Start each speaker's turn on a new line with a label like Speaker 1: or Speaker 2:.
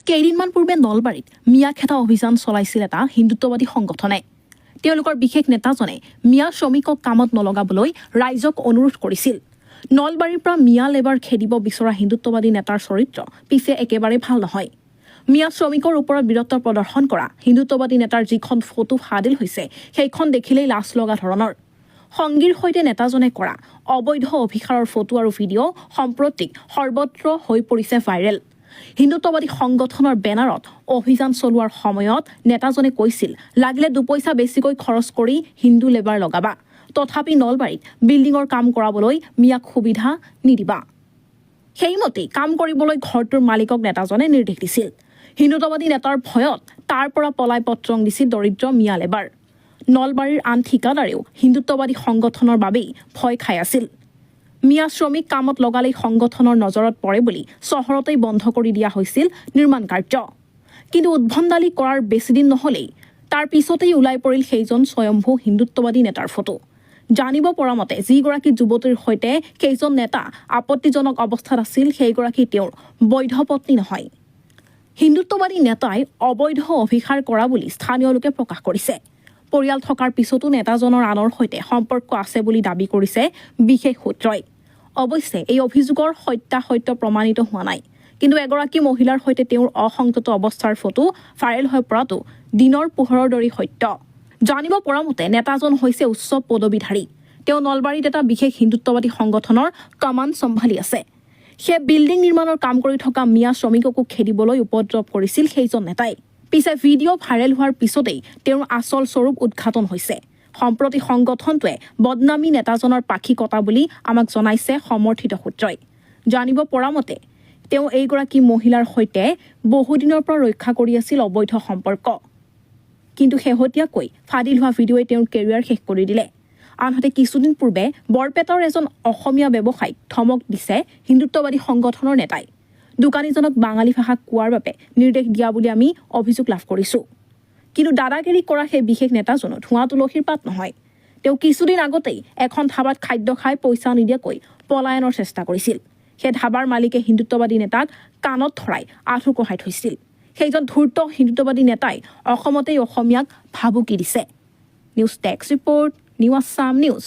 Speaker 1: কেইদিনমান পূৰ্বে নলবাৰীত মিয়া খেতা অভিযান চলাইছিল এটা হিন্দুত্ববাদী সংগঠনে। তেওঁলোকৰ বিশেষ নেতাজনে মিয়া শ্ৰমিকক কামত নলগাবলৈ ৰাইজক অনুৰোধ কৰিছিল। নলবাৰীৰ পৰা মিয়া লেবাৰ খেদিব বিচৰা হিন্দুত্ববাদী নেতাৰ চৰিত্ৰ পিছে একেবাৰে ভাল নহয়। মিয়া শ্ৰমিকৰ ওপৰত বীৰত্ব প্ৰদৰ্শন কৰা হিন্দুত্ববাদী নেতাৰ যিখন ফটো ফাদিল হৈছে সেইখন দেখিলেই লাজ লগা ধৰণৰ। সংগীৰ সৈতে নেতাজনে কৰা অবৈধ অভিসাৰৰ ফটো আৰু ভিডিঅ' সম্প্ৰতি সৰ্বত্ৰ হৈ পৰিছে ভাইৰেল। হিন্দুত্ববাদী সংগঠনৰ বেনাৰত অভিযান চলোৱাৰ সময়ত নেতাজনে কৈছিল, লাগিলে 2 পইচা বেছিকৈ খৰচ কৰি হিন্দু লেবাৰ লগাবা, তথাপি নলবাৰীত বিল্ডিঙৰ কাম কৰাবলৈ মিয়াক সুবিধা নিদিবা। সেইমতে কাম কৰিবলৈ ঘৰটোৰ মালিকক নেতাজনে নিৰ্দেশ দিছিল। হিন্দুত্ববাদী নেতাৰ ভয়ত তাৰ পৰা পলাই পত্ৰং দিছিল দৰিদ্ৰ মিয়া লেবাৰ। নলবাৰীৰ আন ঠিকাদাৰেও হিন্দুত্ববাদী সংগঠনৰ বাবেই ভয় খাই আছিল। মিয়া শ্ৰমিক কামত লগালেই সংগঠনৰ নজৰত পৰে বুলি চহৰতেই বন্ধ কৰি দিয়া হৈছিল নিৰ্মাণ কাৰ্য। কিন্তু উদ্ভণ্ডালি কৰাৰ বেছিদিন নহলেই তাৰ পিছতেই ওলাই পৰিল সেইজন স্বয়ম্ভূ হিন্দুত্ববাদী নেতাৰ ফটো। জানিব পৰা মতে যিগৰাকী যুৱতীৰ সৈতে কেইজন নেতা আপত্তিজনক অৱস্থাত আছিল সেইগৰাকী তেওঁৰ বৈধ পত্নী নহয়। হিন্দুত্ববাদী নেতাই অবৈধ অভিসাৰ কৰা বুলি স্থানীয় লোকে প্ৰকাশ কৰিছে। পৰিয়াল থকাৰ পিছতো নেতাজনৰ আনৰ সৈতে সম্পৰ্ক আছে বুলি দাবী কৰিছে বিশেষ সূত্ৰই। অৱশ্যে এই অভিযোগৰ সত্যাসত্য প্ৰমাণিত হোৱা নাই। কিন্তু এগৰাকী মহিলাৰ সৈতে তেওঁৰ অসংযত অৱস্থাৰ ফটো ভাইৰেল হৈ পৰাটো দিনৰ পোহৰৰ দৰে সত্য। জানিব পৰা মতে নেতাজন হৈছে উচ্চ পদবীধাৰী। তেওঁ নলবাৰীত এটা বিশেষ হিন্দুত্ববাদী সংগঠনৰ কমাণ্ড চম্ভালি আছে। সেই বিল্ডিং নিৰ্মাণৰ কাম কৰি থকা মিয়া শ্ৰমিককো খেদিবলৈ উপদ্ৰৱ কৰিছিল সেইজন নেতাই। পিছে ভিডিঅ' ভাইৰেল হোৱাৰ পিছতেই তেওঁৰ আচল স্বৰূপ উদ্ঘাটন হৈছে। সম্প্ৰতি সংগঠনটোৱে বদনামী নেতাজনৰ পাখি কটা বুলি আমাক জনাইছে সমৰ্থিত সূত্ৰই। জানিব পৰা মতে তেওঁ এইগৰাকী মহিলাৰ সৈতে বহুদিনৰ পৰা ৰক্ষা কৰি আছিল অবৈধ সম্পৰ্ক। কিন্তু শেহতীয়াকৈ ফাদিল হোৱা ভিডিঅ'ই তেওঁৰ কেৰিয়াৰ শেষ কৰি দিলে। আনহাতে কিছুদিন পূৰ্বে বৰপেটাৰ এজন অসমীয়া ব্যৱসায়ীক ধমক দিছে হিন্দুত্ববাদী সংগঠনৰ নেতাই। দোকানীজনক বাঙালী ভাষা কোৱাৰ বাবে নিৰ্দেশ দিয়া বুলি আমি অভিযোগ লাভ কৰিছোঁ। কিন্তু দাদাগিৰি কৰা সেই বিশেষ নেতাজনো ধোঁৱা তুলসীৰ পাত নহয়। তেওঁ কিছুদিন আগতেই এখন ধাবাত খাদ্য খাই পইচা নিদিয়াকৈ পলায়নৰ চেষ্টা কৰিছিল। সেই ধাবাৰ মালিকে হিন্দুত্ববাদী নেতাক কাণত ধৰাই আঁঠু কঢ়াই থৈছিল। সেইজন ধূৰ্ত হিন্দুত্ববাদী নেতাই অসমতেই অসমীয়াক ভাবুকি দিছে। News desk report, new Assam news.